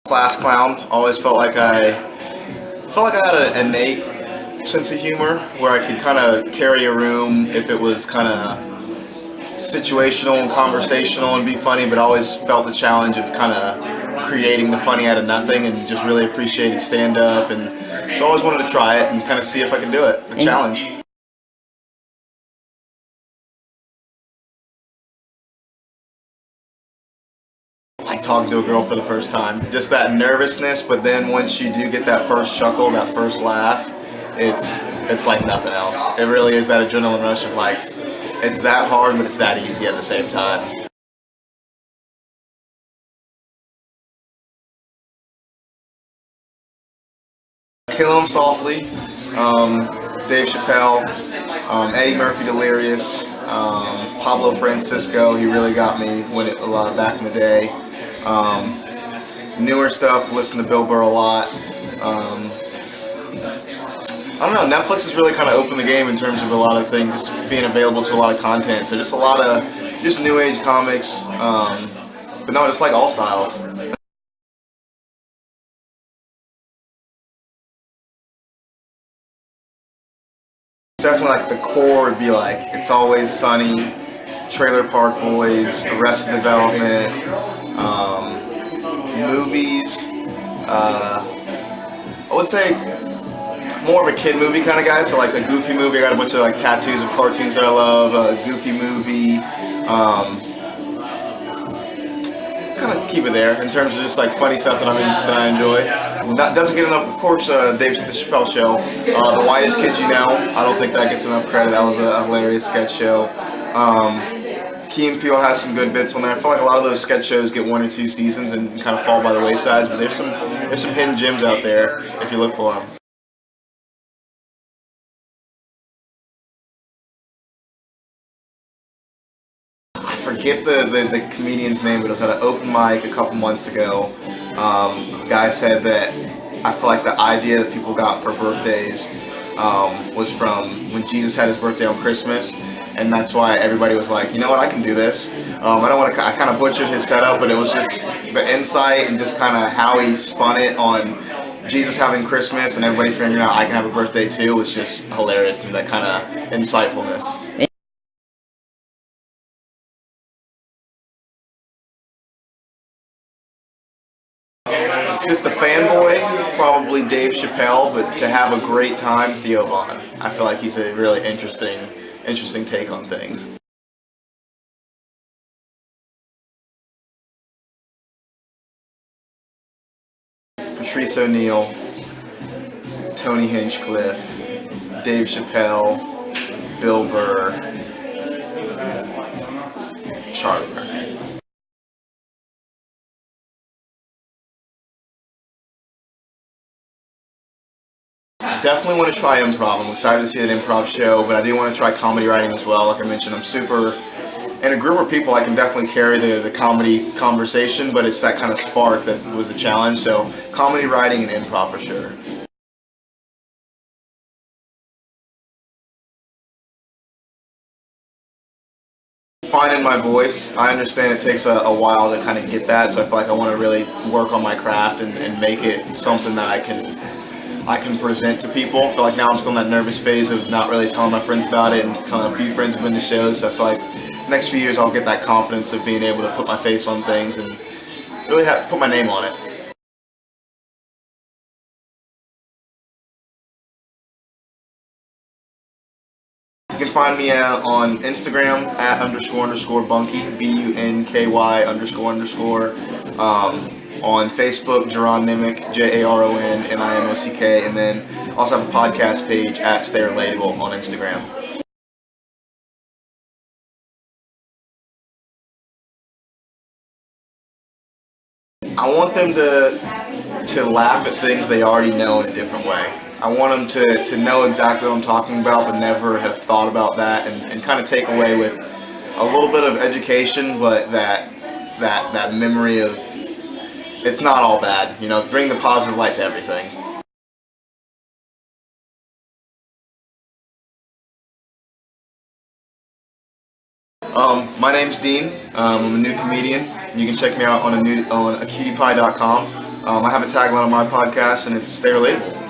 Class clown. Always felt like I had an innate sense of humor where I could kind of carry a room if it was kind of situational and conversational and be funny, but I always felt the challenge of kind of creating the funny out of nothing, and just really appreciated stand-up, and so I always wanted to try it and kind of see if I could do it. The challenge. Like talking to a girl for the first time. Just that nervousness, but then once you do get that first chuckle, that first laugh, it's like nothing else. It really is that adrenaline rush of like, it's that hard, but it's that easy at the same time. Kill 'Em Softly, Dave Chappelle, Eddie Murphy Delirious, Pablo Francisco. He really got me a lot back in the day. Newer stuff, listen to Bill Burr a lot. I don't know, Netflix has really kind of opened the game in terms of a lot of things, just being available to a lot of content. So just a lot of just new age comics, but no, just like all styles. Definitely like the core would be like It's Always Sunny, Trailer Park Boys, Arrested Development, movies. I would say more of a kid movie kind of guy, so like a Goofy movie. I got a bunch of like tattoos of cartoons that I love. A Goofy movie. Kind of keep it there in terms of just like funny stuff that I enjoy. That doesn't get enough, of course. Dave the Chappelle Show, The Whitest Kids You Know. I don't think that gets enough credit. That was a hilarious sketch show. Key and Peele has some good bits on there. I feel like a lot of those sketch shows get 1 or 2 seasons and kind of fall by the wayside, but there's some hidden gems out there if you look for them. I forget the comedian's name, but it was at an open mic a couple months ago. A guy said that I feel like the idea that people got for birthdays was from when Jesus had his birthday on Christmas, and that's why everybody was like, you know what, I can do this. I kind of butchered his setup, but it was just the insight and just kind of how he spun it on Jesus having Christmas and everybody figuring out I can have a birthday too was just hilarious to me, that kind of insightfulness. Just a fanboy, probably Dave Chappelle, but to have a great time, Theo Vaughn. I feel like he's a really interesting take on things. Patrice O'Neal, Tony Hinchcliffe, Dave Chappelle, Bill Burr, Charlie Murphy. Definitely want to try improv. I'm excited to see an improv show, but I do want to try comedy writing as well. Like I mentioned, I'm super in a group of people. I can definitely carry the comedy conversation, but it's that kind of spark that was the challenge. So comedy writing and improv for sure. Finding my voice. I understand it takes a while to kind of get that, so I feel like I want to really work on my craft and make it something that I can present to people. I feel like now I'm still in that nervous phase of not really telling my friends about it, and kind of a few friends have been to shows, so I feel like next few years I'll get that confidence of being able to put my face on things and really put my name on it. You can find me on Instagram at __Bunky, BUNKY __. On Facebook, Jaron Nimock, JaronNimock, and then also have a podcast page at Stay Relatable on Instagram. I want them to laugh at things they already know in a different way. I want them to know exactly what I'm talking about, but never have thought about that, and kind of take away with a little bit of education, but that memory of it's not all bad. You know, bring the positive light to everything. My name's Dean. I'm a new comedian. You can check me out on acutiepie.com. I have a tagline on my podcast, and it's stay relatable.